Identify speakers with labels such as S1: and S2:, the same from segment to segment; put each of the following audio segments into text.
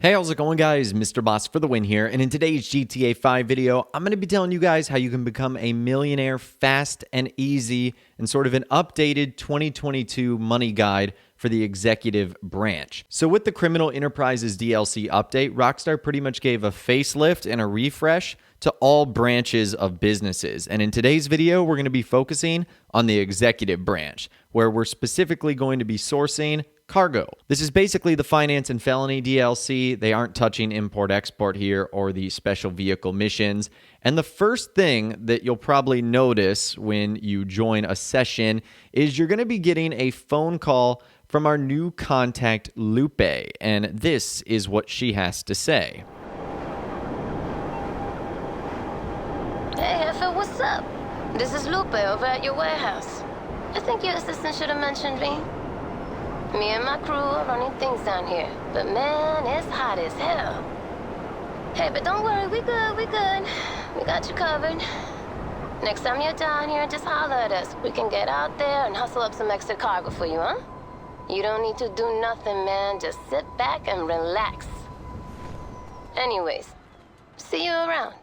S1: Hey, how's it going, guys? Mr. Boss for the win here, and in today's GTA 5 video, I'm going to be telling you guys how you can become a millionaire fast and easy and sort of an updated 2022 money guide for the executive branch. So with the Criminal Enterprises DLC update, Rockstar pretty much gave a facelift and a refresh to all branches of businesses. And in today's video, we're going to be focusing on the executive branch, where we're specifically going to be sourcing cargo. This is basically the finance and felony DLC. They aren't touching import-export here or the special vehicle missions. And the first thing that you'll probably notice when you join a session is you're going to be getting a phone call from our new contact, Lupe. And this is what she has to say.
S2: Hey, Heffa, what's up? This is Lupe over at your warehouse. I think your assistant should have mentioned me. Me and my crew are running things down here, but man, it's hot as hell. Hey, but don't worry, we good. We got you covered. Next time you're down here, just holler at us. We can get out there and hustle up some extra cargo for you, huh? You don't need to do nothing, man. Just sit back and relax. Anyways, see you around.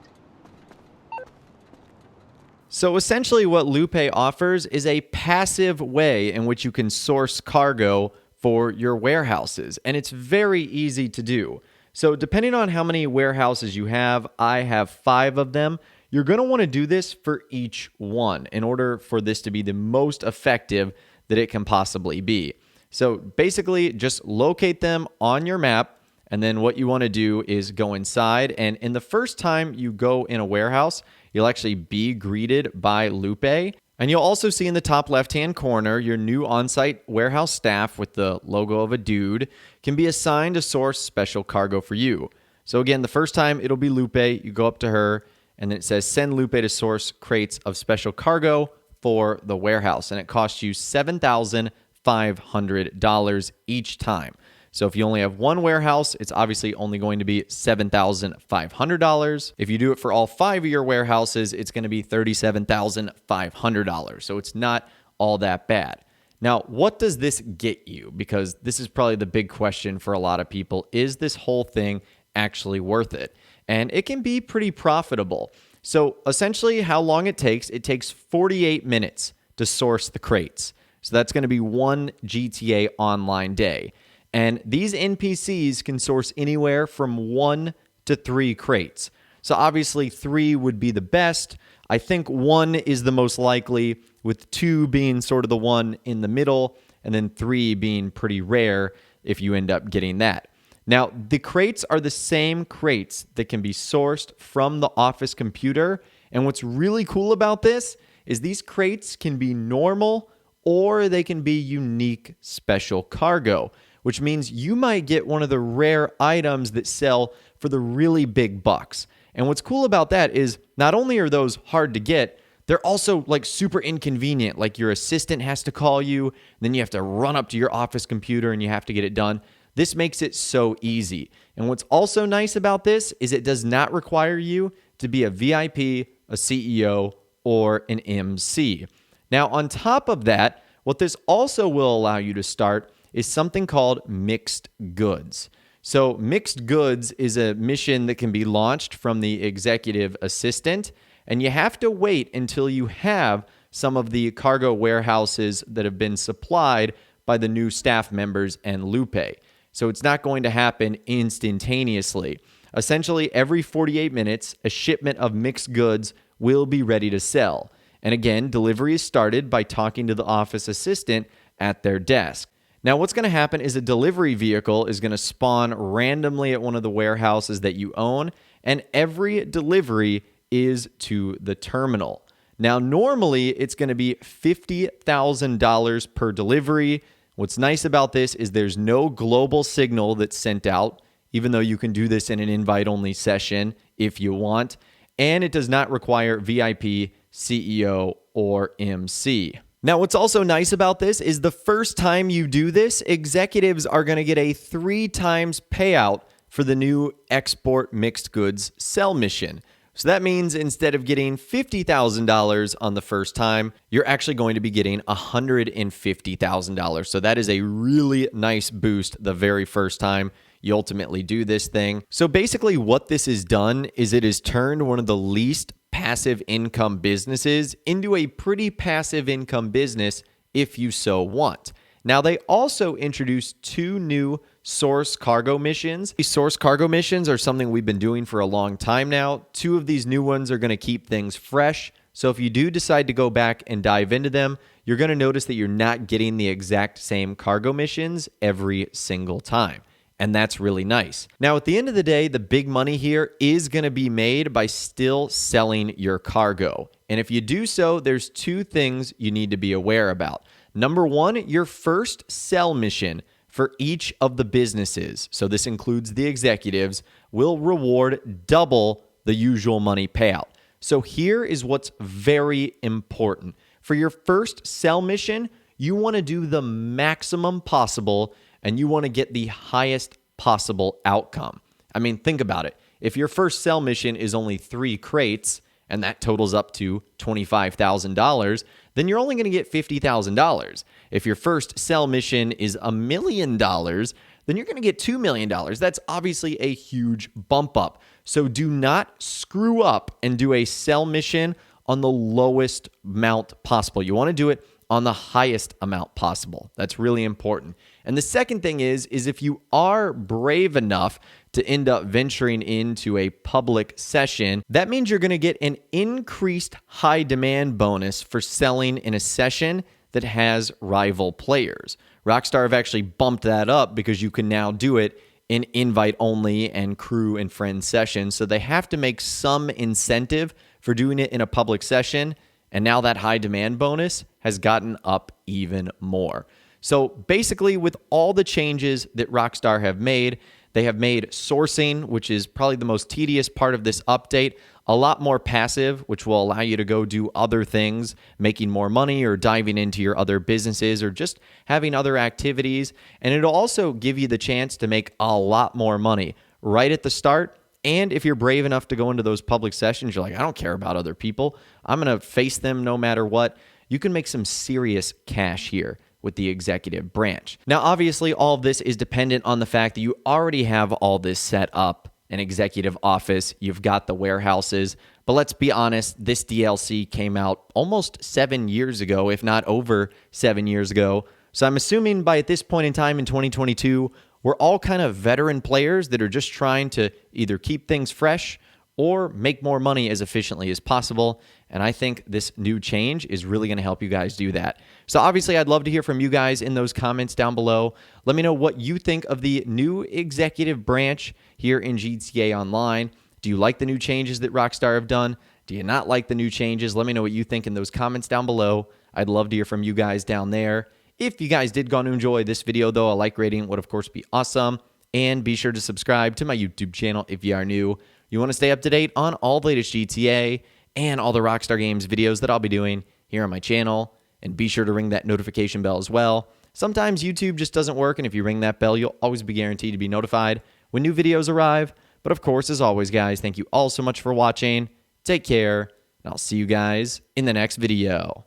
S1: So essentially what Lupe offers is a passive way in which you can source cargo for your warehouses, and it's very easy to do. So depending on how many warehouses you have, I have 5 of them. You're going to want to do this for each one in order for this to be the most effective that it can possibly be. So basically just locate them on your map, and then what you want to do is go inside, and in the first time you go in a warehouse, you'll actually be greeted by Lupe. And you'll also see in the top left-hand corner, your new on-site warehouse staff with the logo of a dude can be assigned to source special cargo for you. So again, the first time it'll be Lupe. You go up to her, and then it says, send Lupe to source crates of special cargo for the warehouse. And it costs you $7,500 each time. So if you only have one warehouse, it's obviously only going to be $7,500. If you do it for all 5 of your warehouses, it's going to be $37,500. So it's not all that bad. Now, what does this get you? Because this is probably the big question for a lot of people. Is this whole thing actually worth it? And it can be pretty profitable. So essentially how long it takes 48 minutes to source the crates. So that's going to be one GTA Online day. And these NPCs can source anywhere from 1 to 3 crates. So obviously 3 would be the best. I think 1 is the most likely, with 2 being sort of the one in the middle, and then 3 being pretty rare if you end up getting that. Now, the crates are the same crates that can be sourced from the office computer. And what's really cool about this is these crates can be normal or they can be unique special cargo, which means you might get one of the rare items that sell for the really big bucks. And what's cool about that is not only are those hard to get, they're also like super inconvenient. Like your assistant has to call you, then you have to run up to your office computer and you have to get it done. This makes it so easy. And what's also nice about this is it does not require you to be a VIP, a CEO, or an MC. Now, on top of that, what this also will allow you to start is something called mixed goods. So mixed goods is a mission that can be launched from the executive assistant, and you have to wait until you have some of the cargo warehouses that have been supplied by the new staff members and Lupe. So it's not going to happen instantaneously. Essentially, every 48 minutes, a shipment of mixed goods will be ready to sell. And again, delivery is started by talking to the office assistant at their desk. Now, what's going to happen is a delivery vehicle is going to spawn randomly at one of the warehouses that you own, and every delivery is to the terminal. Now, normally, it's going to be $50,000 per delivery. What's nice about this is there's no global signal that's sent out, even though you can do this in an invite-only session if you want, and it does not require VIP, CEO, or MC. Now, what's also nice about this is the first time you do this, executives are going to get a 3 times payout for the new export mixed goods sell mission. So that means instead of getting $50,000 on the first time, you're actually going to be getting $150,000. So that is a really nice boost the very first time you ultimately do this thing. So basically what this has done is it has turned one of the least passive income businesses into a pretty passive income business if you so want. Now, they also introduced 2 new source cargo missions. These source cargo missions are something we've been doing for a long time now. 2 of these new ones are going to keep things fresh. So if you do decide to go back and dive into them, you're going to notice that you're not getting the exact same cargo missions every single time. And that's really nice. Now, at the end of the day, the big money here is going to be made by still selling your cargo. And if you do so, there's 2 things you need to be aware about. Number 1, your first sell mission for each of the businesses, so this includes the executives, will reward double the usual money payout. So here is what's very important. For your first sell mission, you want to do the maximum possible and you want to get the highest possible outcome. I mean, think about it. If your first sell mission is only 3 crates and that totals up to $25,000, then you're only going to get $50,000. If your first sell mission is $1 million, then you're going to get $2 million. That's obviously a huge bump up. So do not screw up and do a sell mission on the lowest amount possible. You want to do it on the highest amount possible. That's really important. And the second thing is if you are brave enough to end up venturing into a public session, that means you're going to get an increased high demand bonus for selling in a session that has rival players. Rockstar have actually bumped that up because you can now do it in invite only and crew and friend sessions. So they have to make some incentive for doing it in a public session. And now that high demand bonus has gotten up even more. So basically, with all the changes that Rockstar have made, they have made sourcing, which is probably the most tedious part of this update, a lot more passive, which will allow you to go do other things, making more money or diving into your other businesses or just having other activities. And it'll also give you the chance to make a lot more money right at the start. And if you're brave enough to go into those public sessions, you're like, I don't care about other people. I'm going to face them no matter what. You can make some serious cash here with the executive branch. Now, obviously, all of this is dependent on the fact that you already have all this set up, an executive office, you've got the warehouses. But let's be honest, this DLC came out almost 7 years ago, if not over 7 years ago. So I'm assuming by at this point in time in 2022, we're all kind of veteran players that are just trying to either keep things fresh or make more money as efficiently as possible. And I think this new change is really going to help you guys do that. So obviously, I'd love to hear from you guys in those comments down below. Let me know what you think of the new executive branch here in GTA Online. Do you like the new changes that Rockstar have done? Do you not like the new changes? Let me know what you think in those comments down below. I'd love to hear from you guys down there. If you guys did go to enjoy this video, though, a like rating would, of course, be awesome. And be sure to subscribe to my YouTube channel if you are new. You want to stay up to date on all the latest GTA and all the Rockstar Games videos that I'll be doing here on my channel. And be sure to ring that notification bell as well. Sometimes YouTube just doesn't work, and if you ring that bell, you'll always be guaranteed to be notified when new videos arrive. But of course, as always, guys, thank you all so much for watching. Take care, and I'll see you guys in the next video.